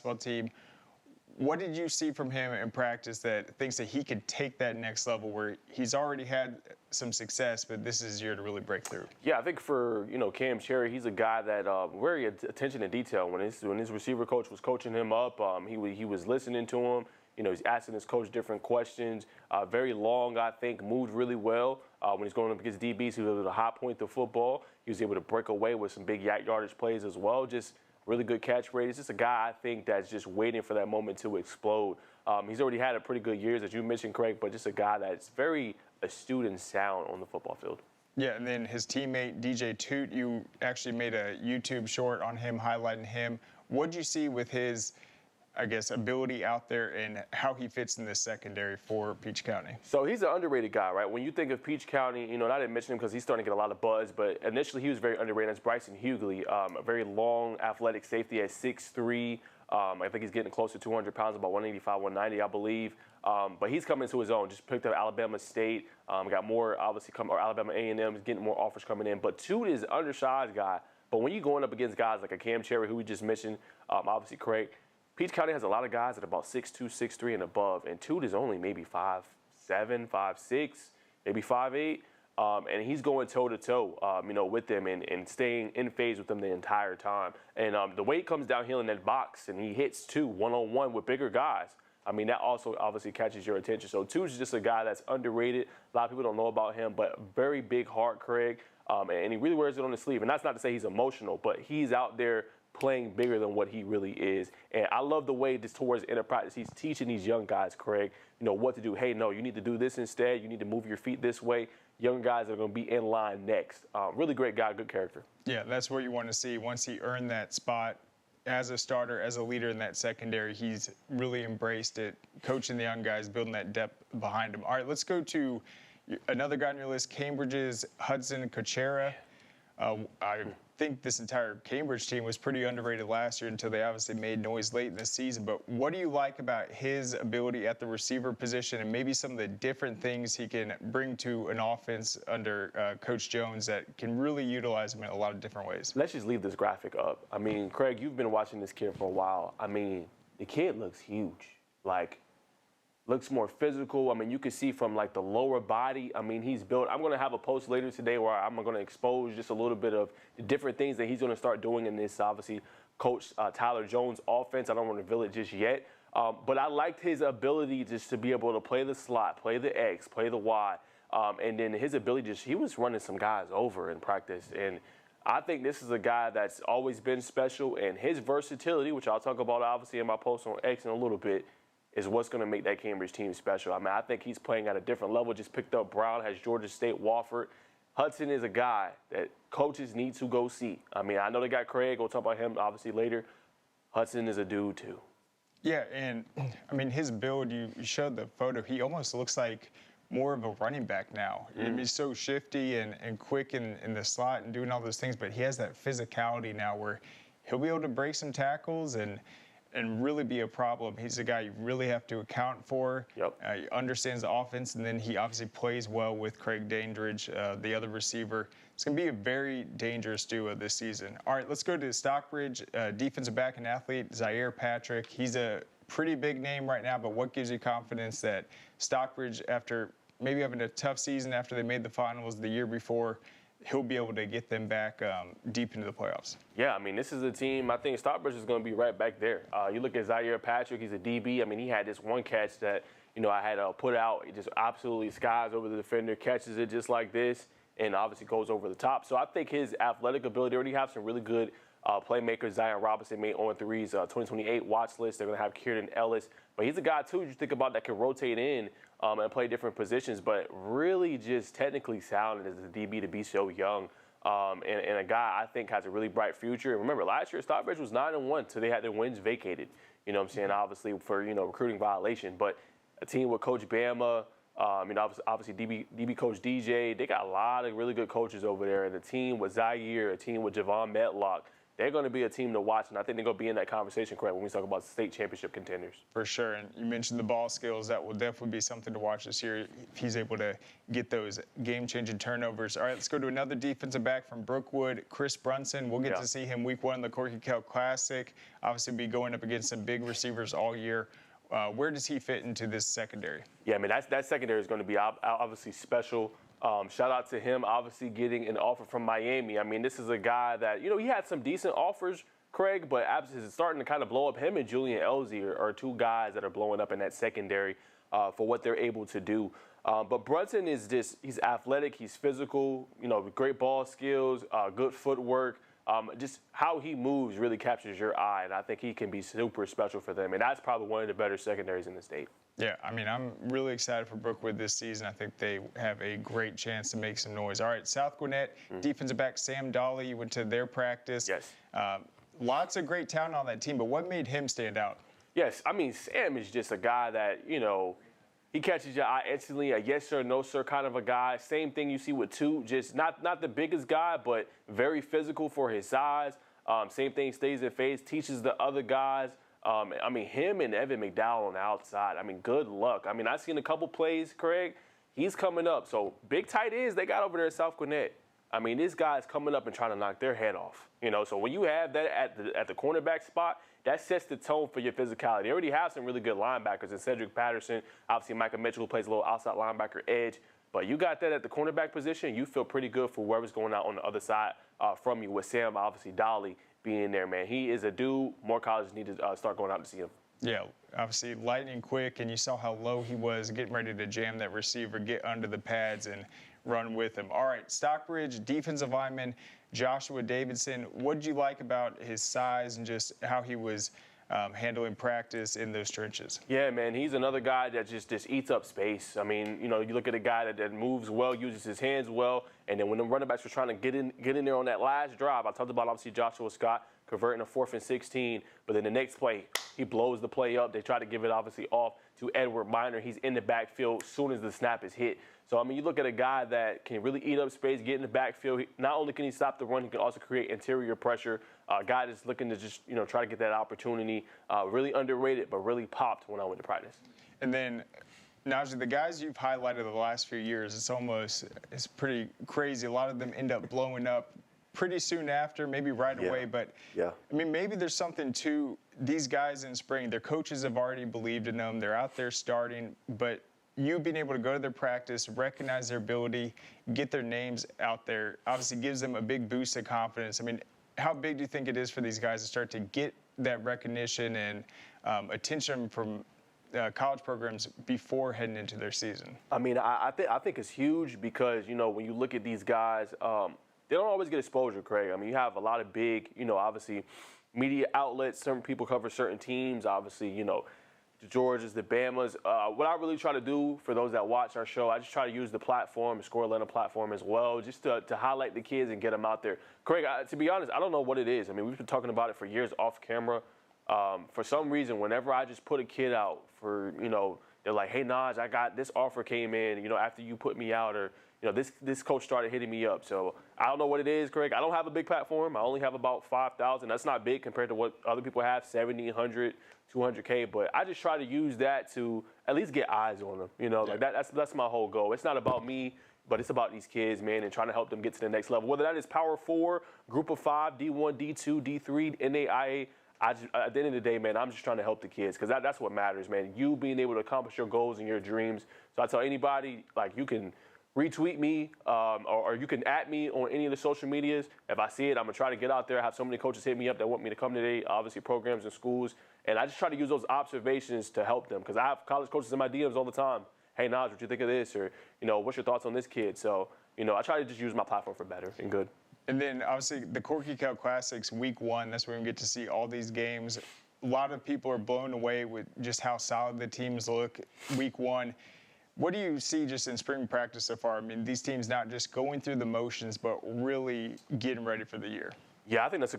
basketball team. What did you see from him in practice that thinks that he could take that next level where he's already had some success, but this is his year to really break through? Yeah, I think for Cam Cherry, he's a guy that very attention to detail. When his receiver coach was coaching him up, he was listening to him. He's asking his coach different questions. Very long, I think, moved really well. When he's going up against DBs, he was able to hot point the football. He was able to break away with some big yardage plays as well. Just really good catch rate. He's just a guy, I think, that's just waiting for that moment to explode. He's already had a pretty good years, as you mentioned, Craig, but just a guy that's very astute and sound on the football field. Yeah, and then his teammate, DJ Toot, you actually made a YouTube short on him, highlighting him. What did you see with his, I guess, ability out there and how he fits in the secondary for Peach County? So he's an underrated guy, right? When you think of Peach County, and I didn't mention him because he's starting to get a lot of buzz, but initially he was very underrated. That's Bryson Hughley, a very long, athletic safety at 6'3". I think he's getting close to 200 pounds, about 185, 190, I believe. But he's coming into his own. Just picked up Alabama State. Got more, obviously, or Alabama A&M is getting more offers coming in. But Toot is an undersized guy. But when you're going up against guys like a Cam Cherry, who we just mentioned, obviously Craig, Peach County has a lot of guys at about 6'2", 6'3", and above, and Toot is only maybe 5'7", 5'6", maybe 5'8", and he's going toe-to-toe, with them and staying in phase with them the entire time. And the way he comes downhill in that box and he hits two one-on-one with bigger guys, that also obviously catches your attention. So Toot's just a guy that's underrated. A lot of people don't know about him, but very big heart, Craig, and he really wears it on his sleeve. And that's not to say he's emotional, but he's out there playing bigger than what he really is. And I love the way just towards the end of practice, he's teaching these young guys, Craig, what to do. Hey, no, you need to do this instead. You need to move your feet this way. Young guys are going to be in line next. Really great guy, good character. Yeah, that's what you want to see. Once he earned that spot as a starter, as a leader in that secondary, he's really embraced it, coaching the young guys, building that depth behind him. All right, let's go to another guy on your list, Cambridge's Hudson Kuchera. I think this entire Cambridge team was pretty underrated last year until they obviously made noise late in the season. But what do you like about his ability at the receiver position and maybe some of the different things he can bring to an offense under Coach Jones that can really utilize him in a lot of different ways? Let's just leave this graphic up. Craig, you've been watching this kid for a while. The kid looks huge. Looks more physical. You can see from the lower body. He's built. I'm going to have a post later today where I'm going to expose just a little bit of the different things that he's going to start doing in this, obviously, Coach Tyler Jones offense. I don't want to reveal it just yet. But I liked his ability just to be able to play the slot, play the X, play the Y. And then his ability he was running some guys over in practice. And I think this is a guy that's always been special. And his versatility, which I'll talk about obviously in my post on X in a little bit, is what's going to make that Cambridge team special. I think he's playing at a different level. Just picked up Brown, has Georgia State, Wofford. Hudson is a guy that coaches need to go see. I know they got Craig. We'll talk about him obviously later. Hudson is a dude too. Yeah, and his build, you showed the photo. He almost looks like more of a running back now. He's so shifty and quick in the slot and doing all those things, but he has that physicality now where he'll be able to break some tackles and really be a problem. He's a guy you really have to account for. Yep. He understands the offense, and then he obviously plays well with Craig Dandridge, the other receiver. It's going to be a very dangerous duo this season. All right, let's go to Stockbridge, defensive back and athlete, Zaire Patrick. He's a pretty big name right now, but what gives you confidence that Stockbridge, after maybe having a tough season after they made the finals the year before, he'll be able to get them back deep into the playoffs? Yeah, this is a team, I think Stockbridge is going to be right back there. You look at Zaire Patrick, he's a DB. He had this one catch that, I had put out. He just absolutely skies over the defender, catches it just like this, and obviously goes over the top. So I think his athletic ability, already have some really good playmakers. Zion Robinson made on threes, 2028 watch list. They're going to have Kieran Ellis. But he's a guy, too, you think about that can rotate in and play different positions, but really just technically sound as a DB to be so young. And a guy I think has a really bright future. And remember, last year Stockbridge was 9-1, so they had their wins vacated. Obviously for recruiting violation. But a team with Coach Bama, obviously DB Coach DJ, they got a lot of really good coaches over there. And a team with Zaire, a team with Javon Medlock, they're going to be a team to watch, and I think they're going to be in that conversation, correct, when we talk about state championship contenders. For sure, and you mentioned the ball skills. That will definitely be something to watch this year if he's able to get those game-changing turnovers. All right, let's go to another defensive back from Brookwood, Chris Brunson. We'll get to see him week 1 in the Corky Kell Classic. Obviously, be going up against some big receivers all year. Where does he fit into this secondary? Yeah, I mean, that secondary is going to be obviously special. Shout out to him, obviously getting an offer from Miami. I mean, this is a guy that, he had some decent offers, Craig, but it's starting to kind of blow up. Him and Julian Elzy are two guys that are blowing up in that secondary for what they're able to do. But Brunson he's athletic, he's physical, great ball skills, good footwork. Just how he moves really captures your eye, and I think he can be super special for them. And that's probably one of the better secondaries in the state. Yeah, I mean, I'm really excited for Brookwood this season. I think they have a great chance to make some noise. All right, South Gwinnett, defensive back Sam Dolly, you went to their practice. Yes. Lots of great talent on that team, but what made him stand out? Yes, I mean, Sam is just a guy that, he catches your eye instantly, a yes sir, no sir kind of a guy. Same thing you see with Toot, just not the biggest guy, but very physical for his size. Same thing, stays in phase, teaches the other guys. I mean, him and Evan McDowell on the outside, I mean, good luck. I mean, I've seen a couple plays, Craig. He's coming up. So big tight ends they got over there at South Gwinnett. I mean, this guy's coming up and trying to knock their head off. So when you have that at the cornerback spot, that sets the tone for your physicality. They already have some really good linebackers in Cedric Patterson, obviously Micah Mitchell, who plays a little outside linebacker edge. But you got that at the cornerback position, you feel pretty good for whoever's going out on the other side from you, with Sam, obviously, Dolly being there, man. He is a dude. More colleges need to start going out to see him. Yeah, obviously lightning quick, and you saw how low he was, getting ready to jam that receiver, get under the pads, and run with him. All right, Stockbridge, defensive lineman Joshua Davidson. What did you like about his size and just how he was handling practice in those trenches? Yeah, man, he's another guy that just eats up space. I mean, you look at a guy that moves well, uses his hands well, and then when the running backs were trying to get in there on that last drive, I talked about obviously Joshua Scott converting a 4th and 16, but then the next play, he blows the play up. They try to give it obviously off to Edward Minor. He's in the backfield as soon as the snap is hit. So, I mean, you look at a guy that can really eat up space, get in the backfield. Not only can he stop the run, he can also create interior pressure. A guy that's looking to just, try to get that opportunity. Really underrated, but really popped when I went to practice. And then, Najeh, the guys you've highlighted the last few years, it's pretty crazy. A lot of them end up blowing up pretty soon after, maybe right away. But, I mean, maybe there's something to these guys in spring. Their coaches have already believed in them. They're out there starting, but you being able to go to their practice, recognize their ability, get their names out there, obviously gives them a big boost of confidence. I mean, how big do you think it is for these guys to start to get that recognition and attention from college programs before heading into their season? I mean, I think it's huge because, when you look at these guys, they don't always get exposure, Craig. I mean, you have a lot of big, obviously media outlets. Certain people cover certain teams, obviously, the Georgias, the Bamas. What I really try to do for those that watch our show, I just try to use the platform, the Score Atlanta platform as well, just to highlight the kids and get them out there. Craig, to be honest, I don't know what it is. I mean, we've been talking about it for years off camera. For some reason, whenever I just put a kid out for, they're like, hey, Naj, I got this offer came in, after you put me out, or, this coach started hitting me up. So I don't know what it is, Craig. I don't have a big platform. I only have about 5,000. That's not big compared to what other people have, 70, 100, 200K. But I just try to use that to at least get eyes on them. Like that's my whole goal. It's not about me, but it's about these kids, man, and trying to help them get to the next level. Whether that is Power 4, Group of 5, D1, D2, D3, NAIA, at the end of the day, man, I'm just trying to help the kids because that's what matters, man. You being able to accomplish your goals and your dreams. So I tell anybody, like, you can retweet me or you can @ me on any of the social medias. If I see it, I'm going to try to get out there. I have so many coaches hit me up that want me to come today, obviously programs and schools. And I just try to use those observations to help them because I have college coaches in my DMs all the time. Hey, Naj, what you think of this? Or, what's your thoughts on this kid? So, I try to just use my platform for better and good. And then, obviously, the Corky Kell Classics, week 1, that's where we get to see all these games. A lot of people are blown away with just how solid the teams look week 1. What do you see just in spring practice so far? I mean, these teams not just going through the motions, but really getting ready for the year. Yeah, I think that's a